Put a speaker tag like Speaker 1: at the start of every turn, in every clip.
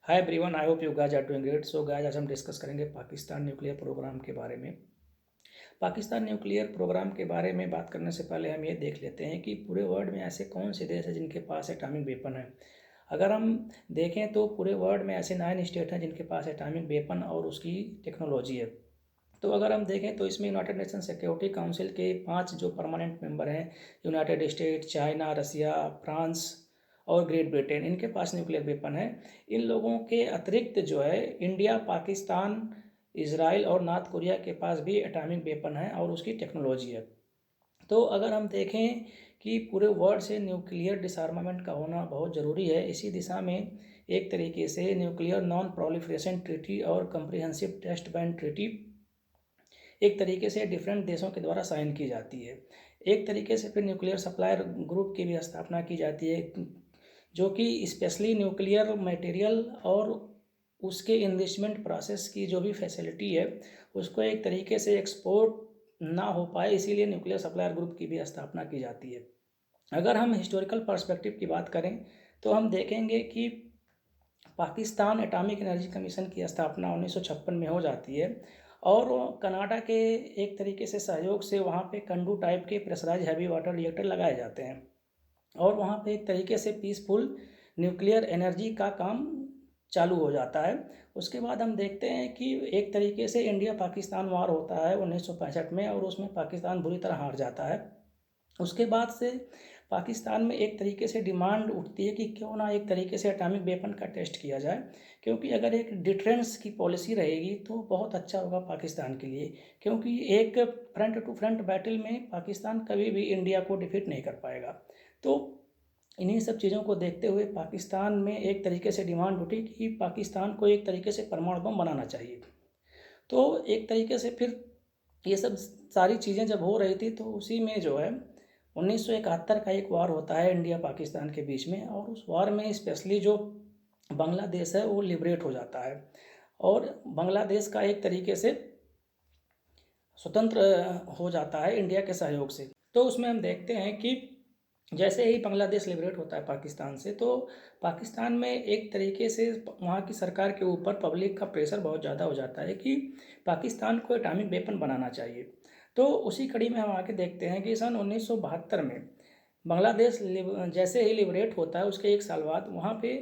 Speaker 1: Hi everyone, I hope you guys are doing great. So guys, आज हम discuss करेंगे Pakistan nuclear programme के बारे में। पाकिस्तान न्यूक्लियर प्रोग्राम के बारे में बात करने से पहले हम ये देख लेते हैं कि पूरे वर्ल्ड में ऐसे कौन से देश हैं जिनके पास एटॉमिक वेपन है। अगर हम देखें तो पूरे वर्ल्ड में ऐसे 9 स्टेट हैं जिनके पास एटॉमिक वेपन और उसकी टेक्नोलॉजी है। तो अगर हम देखें तो इसमें यूनाइटेड नेशन सिक्योरिटी काउंसिल के 5 जो परमानेंट मेंबर हैं, यूनाइटेड स्टेट, चाइना, रसिया, फ्रांस और ग्रेट ब्रिटेन, इनके पास न्यूक्लियर वेपन है। इन लोगों के अतिरिक्त जो है इंडिया, पाकिस्तान, इसराइल और नॉर्थ कोरिया के पास भी एटॉमिक वेपन है और उसकी टेक्नोलॉजी है। तो अगर हम देखें कि पूरे वर्ल्ड से न्यूक्लियर डिसआर्मामेंट का होना बहुत ज़रूरी है, इसी दिशा में एक तरीके से न्यूक्लियर नॉन प्रोलिफरेशन ट्रीटी और कम्प्रिहेंसिव टेस्ट बैन ट्रीटी एक तरीके से डिफरेंट देशों के द्वारा साइन की जाती है। एक तरीके से फिर न्यूक्लियर सप्लायर ग्रुप की भी स्थापना की जाती है, जो कि स्पेशली न्यूक्लियर मटेरियल और उसके इन्वेस्टमेंट प्रोसेस की जो भी फैसिलिटी है उसको एक तरीके से एक्सपोर्ट ना हो पाए, इसीलिए न्यूक्लियर सप्लायर ग्रुप की भी स्थापना की जाती है। अगर हम हिस्टोरिकल पर्सपेक्टिव की बात करें तो हम देखेंगे कि पाकिस्तान एटॉमिक एनर्जी कमीशन की स्थापना 1956 में हो जाती है और कनाडा के एक तरीके से सहयोग से वहाँ पे कंडू टाइप के प्रेशराइज हैवी वाटर रिएक्टर लगाए जाते हैं और वहाँ पे एक तरीके से पीसफुल न्यूक्लियर एनर्जी का काम चालू हो जाता है। उसके बाद हम देखते हैं कि एक तरीके से इंडिया पाकिस्तान वार होता है 1965 में और उसमें पाकिस्तान बुरी तरह हार जाता है। उसके बाद से पाकिस्तान में एक तरीके से डिमांड उठती है कि क्यों ना एक तरीके से एटॉमिक वेपन का टेस्ट किया जाए, क्योंकि अगर एक डिटरेंस की पॉलिसी रहेगी तो बहुत अच्छा होगा पाकिस्तान के लिए, क्योंकि एक फ्रंट टू फ्रंट बैटल में पाकिस्तान कभी भी इंडिया को डिफीट नहीं कर पाएगा। तो इन्हीं सब चीज़ों को देखते हुए पाकिस्तान में एक तरीके से डिमांड उठी कि पाकिस्तान को एक तरीके से परमाणु बम बनाना चाहिए। तो एक तरीके से फिर ये सब सारी चीज़ें जब हो रही थी तो उसी में जो है 1971 का एक वार होता है इंडिया पाकिस्तान के बीच में, और उस वार में स्पेशली जो बांग्लादेश है वो लिबरेट हो जाता है और बांग्लादेश का एक तरीके से स्वतंत्र हो जाता है इंडिया के सहयोग से। तो उसमें हम देखते हैं कि जैसे ही बांग्लादेश लिबरेट होता है पाकिस्तान से, तो पाकिस्तान में एक तरीके से वहाँ की सरकार के ऊपर पब्लिक का प्रेशर बहुत ज़्यादा हो जाता है कि पाकिस्तान को एटॉमिक वेपन बनाना चाहिए। तो उसी कड़ी में हम आके देखते हैं कि सन 1972 में बांग्लादेश जैसे ही लिबरेट होता है उसके एक साल बाद वहाँ पे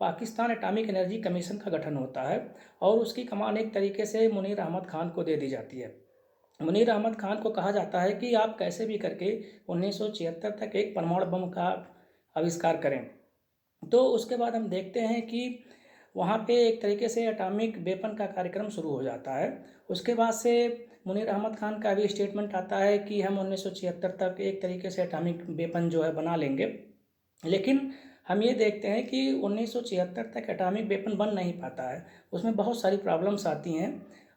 Speaker 1: पाकिस्तान एटॉमिक एनर्जी कमीशन का गठन होता है और उसकी कमान एक तरीके से मुनीर अहमद खान को दे दी जाती है। मुनीर अहमद खान को कहा जाता है कि आप कैसे भी करके 1976 तक एक परमाणु बम का आविष्कार करें। तो उसके बाद हम देखते हैं कि वहाँ पे एक तरीके से एटॉमिक वेपन का कार्यक्रम शुरू हो जाता है। उसके बाद से मुनीर अहमद खान का भी स्टेटमेंट आता है कि हम 1976 तक एक तरीके से एटॉमिक वेपन जो है बना लेंगे। लेकिन हम ये देखते हैं कि 1976 तक एटॉमिक वेपन बन नहीं पाता है, उसमें बहुत सारी प्रॉब्लम्स आती हैं।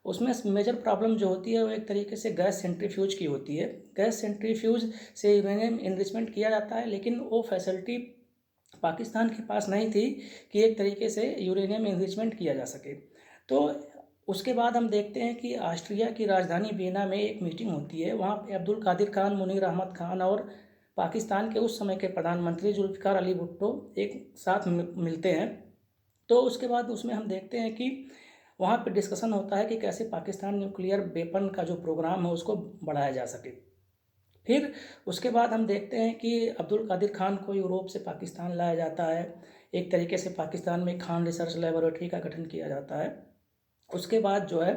Speaker 1: उसमें मेजर प्रॉब्लम जो होती है वो एक तरीके से गैस सेंट्रीफ्यूज की होती है। गैस सेंट्रीफ्यूज से यूरेनियम इनरिचमेंट किया जाता है, लेकिन वो फैसिलिटी पाकिस्तान के पास नहीं थी कि एक तरीके से यूरेनियम इनरिचमेंट किया जा सके। तो उसके बाद हम देखते हैं कि ऑस्ट्रिया की राजधानी वियना में एक मीटिंग होती है। वहाँ पे अब्दुल कादिर खान, मुनीर अहमद खान और पाकिस्तान के उस समय के प्रधानमंत्री जुल्फ़िकार अली भुट्टो एक साथ मिलते हैं। तो उसके बाद उसमें हम देखते हैं कि वहाँ पे डिस्कशन होता है कि कैसे पाकिस्तान न्यूक्लियर वेपन का जो प्रोग्राम है उसको बढ़ाया जा सके। फिर उसके बाद हम देखते हैं कि अब्दुल कादिर खान को यूरोप से पाकिस्तान लाया जाता है। एक तरीके से पाकिस्तान में खान रिसर्च लेबोरेटरी का गठन किया जाता है। उसके बाद जो है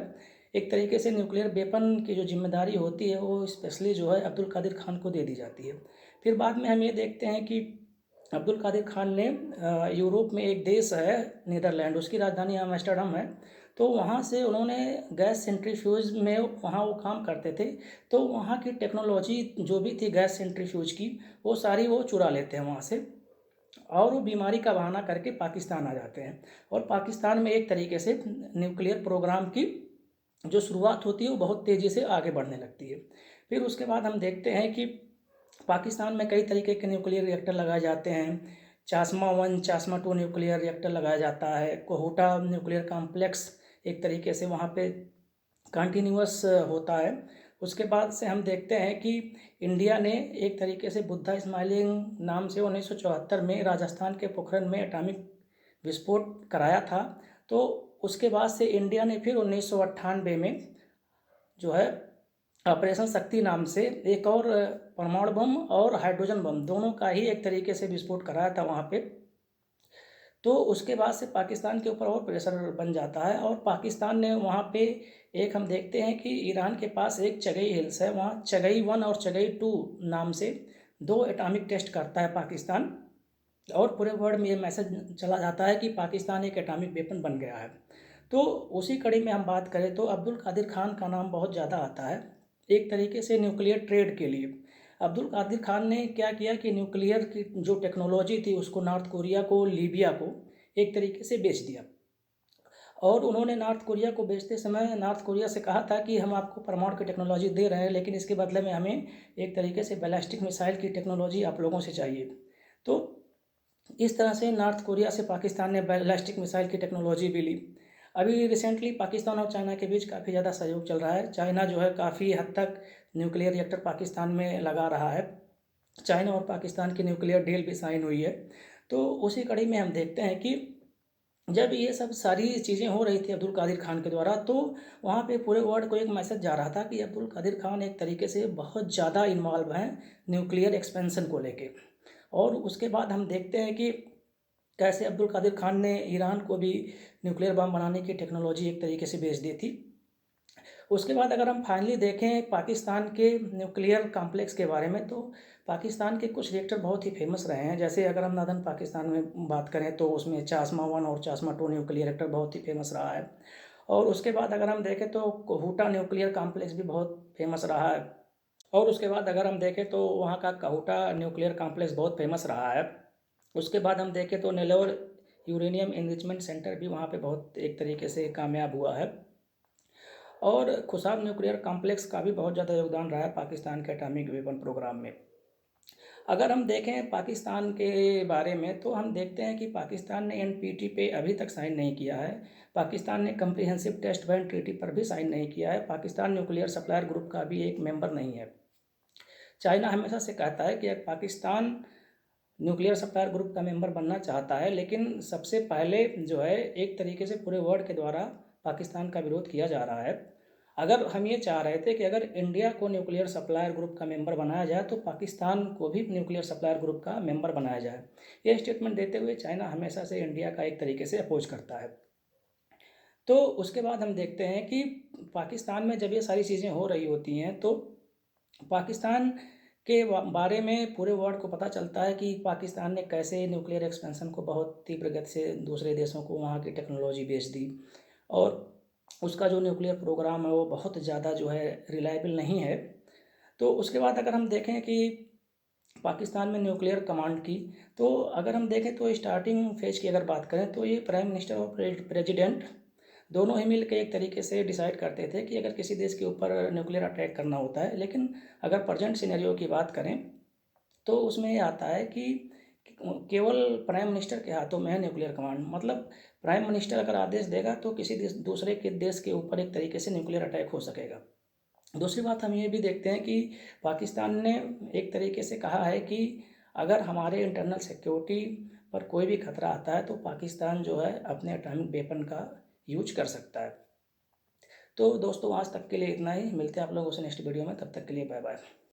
Speaker 1: एक तरीके से न्यूक्लियर वेपन की जो जिम्मेदारी होती है वो स्पेशली जो है अब्दुल कादिर खान को दे दी जाती है। फिर बाद में हम ये देखते हैं कि अब्दुल कादिर खान ने यूरोप में एक देश है नीदरलैंड, उसकी राजधानी एम्स्टर्डम है। तो वहाँ से उन्होंने गैस सेंट्रीफ्यूज में वहाँ वो काम करते थे। तो वहाँ की टेक्नोलॉजी जो भी थी गैस सेंट्रीफ्यूज की, वो सारी वो चुरा लेते हैं वहाँ से और वो बीमारी का बहाना करके पाकिस्तान आ जाते हैं और पाकिस्तान में एक तरीके से न्यूक्लियर प्रोग्राम की जो शुरुआत होती है वो बहुत तेज़ी से आगे बढ़ने लगती है। फिर उसके बाद हम देखते हैं कि पाकिस्तान में कई तरीके के न्यूक्लियर रिएक्टर लगाए जाते हैं। चासमा 1, चासमा 2 न्यूक्लियर रिएक्टर लगाया जाता है। कोहूटा न्यूक्लियर कॉम्प्लेक्स एक तरीके से वहाँ पे कंटिन्यूअस होता है। उसके बाद से हम देखते हैं कि इंडिया ने एक तरीके से बुद्धा स्माइलिंग नाम से 1974 में राजस्थान के पोखरण में एटॉमिक विस्फोट कराया था। तो उसके बाद से इंडिया ने फिर 1998 में जो है ऑपरेशन शक्ति नाम से एक और परमाणु बम और हाइड्रोजन बम दोनों का ही एक तरीके से विस्फोट कराया था वहाँ पे। तो उसके बाद से पाकिस्तान के ऊपर और प्रेशर बन जाता है, और पाकिस्तान ने वहाँ पे एक हम देखते हैं कि ईरान के पास एक चगई हिल्स है, वहाँ चगई 1 और चगई 2 नाम से 2 एटॉमिक टेस्ट करता है पाकिस्तान, और पूरे वर्ल्ड में ये मैसेज चला जाता है कि पाकिस्तान एक एटॉमिक वेपन बन गया है। तो उसी कड़ी में हम बात करें तो अब्दुल कादिर खान का नाम बहुत ज़्यादा आता है एक तरीके से न्यूक्लियर ट्रेड के लिए। अब्दुल कादिर खान ने क्या किया कि न्यूक्लियर की जो टेक्नोलॉजी थी उसको नॉर्थ कोरिया को, लीबिया को एक तरीके से बेच दिया, और उन्होंने नॉर्थ कोरिया को बेचते समय नॉर्थ कोरिया से कहा था कि हम आपको परमाणु की टेक्नोलॉजी दे रहे हैं, लेकिन इसके बदले में हमें एक तरीके से बैलिस्टिक मिसाइल की टेक्नोलॉजी आप लोगों से चाहिए। तो इस तरह से नॉर्थ कोरिया से पाकिस्तान ने बैलिस्टिक मिसाइल की टेक्नोलॉजी भी ली। अभी रिसेंटली पाकिस्तान और चाइना के बीच काफ़ी ज़्यादा सहयोग चल रहा है। चाइना जो है काफ़ी हद तक न्यूक्लियर रिएक्टर पाकिस्तान में लगा रहा है। चाइना और पाकिस्तान की न्यूक्लियर डील भी साइन हुई है। तो उसी कड़ी में हम देखते हैं कि जब ये सब सारी चीज़ें हो रही थी अब्दुल कादिर खान के द्वारा, तो वहाँ पे पूरे वर्ल्ड को एक मैसेज जा रहा था कि अब्दुल कादिर खान एक तरीके से बहुत ज़्यादा इन्वॉल्व हैं न्यूक्लियर एक्सपेंशन को लेके। और उसके बाद हम देखते हैं कि कैसे अब्दुल कादिर खान ने ईरान को भी न्यूक्लियर बम बनाने की टेक्नोलॉजी एक तरीके से बेच दी थी। उसके बाद अगर हम फाइनली देखें पाकिस्तान के न्यूक्लियर कॉम्प्लेक्स के बारे में, तो पाकिस्तान के कुछ रिएक्टर बहुत ही फेमस रहे हैं। जैसे अगर हम नॉर्दर्न पाकिस्तान में बात करें तो उसमें चासमा 1 और चासमा 2 न्यूक्लियर रिएक्टर बहुत ही फेमस रहा है। और उसके बाद अगर हम देखें तो कोहूटा न्यूक्लियर कॉम्प्लेक्स भी बहुत फेमस रहा है। और उसके बाद अगर हम देखें तो वहाँ का काहूटा न्यूक्लियर कॉम्प्लेक्स बहुत फेमस रहा है। उसके बाद हम देखें तो नेलोर यूरेनियम इनरिचमेंट सेंटर भी वहाँ पे बहुत एक तरीके से कामयाब हुआ है। और खुशाब न्यूक्लियर कॉम्प्लेक्स का भी बहुत ज़्यादा योगदान रहा है पाकिस्तान के एटॉमिक वेपन प्रोग्राम में। अगर हम देखें पाकिस्तान के बारे में तो हम देखते हैं कि पाकिस्तान ने एनपीटी पे अभी तक साइन नहीं किया है। पाकिस्तान ने कम्प्रिहेंसिव टेस्ट बैन ट्रीटी पर भी साइन नहीं किया है। पाकिस्तान न्यूक्लियर सप्लायर ग्रुप का भी एक मेंबर नहीं है। चाइना हमेशा से कहता है कि पाकिस्तान न्यूक्लियर सप्लायर ग्रुप का मेंबर बनना चाहता है, लेकिन सबसे पहले जो है एक तरीके से पूरे वर्ल्ड के द्वारा पाकिस्तान का विरोध किया जा रहा है। अगर हम ये चाह रहे थे कि अगर इंडिया को न्यूक्लियर सप्लायर ग्रुप का मेंबर बनाया जाए तो पाकिस्तान को भी न्यूक्लियर सप्लायर ग्रुप का मेंबर बनाया जाए। ये स्टेटमेंट देते हुए चाइना हमेशा से इंडिया का एक तरीके से अपोज करता है। तो उसके बाद हम देखते हैं कि पाकिस्तान में जब ये सारी चीज़ें हो रही होती हैं तो पाकिस्तान के बारे में पूरे वर्ल्ड को पता चलता है कि पाकिस्तान ने कैसे न्यूक्लियर एक्सपेंशन को बहुत तीव्र गति से दूसरे देशों को वहाँ की टेक्नोलॉजी बेच दी, और उसका जो न्यूक्लियर प्रोग्राम है वो बहुत ज़्यादा जो है रिलायबल नहीं है। तो उसके बाद अगर हम देखें कि पाकिस्तान में न्यूक्लियर कमांड की, तो अगर हम देखें तो स्टार्टिंग फेज की अगर बात करें तो ये प्राइम मिनिस्टर और प्रेसिडेंट दोनों ही मिल के एक तरीके से डिसाइड करते थे कि अगर किसी देश के ऊपर न्यूक्लियर अटैक करना होता है। लेकिन अगर प्रेजेंट सिनेरियो की बात करें तो उसमें ये आता है कि केवल प्राइम मिनिस्टर के हाथों में है न्यूक्लियर कमांड। मतलब प्राइम मिनिस्टर अगर आदेश देगा तो किसी दूसरे के देश के ऊपर एक तरीके से न्यूक्लियर अटैक हो सकेगा। दूसरी बात हम ये भी देखते हैं कि पाकिस्तान ने एक तरीके से कहा है कि अगर हमारे इंटरनल सिक्योरिटी पर कोई भी खतरा आता है तो पाकिस्तान जो है अपने एटॉमिक वेपन का यूज कर सकता है। तो दोस्तों आज तक के लिए इतना ही, मिलते हैं आप लोगों से नेक्स्ट वीडियो में, तब तक के लिए बाय बाय।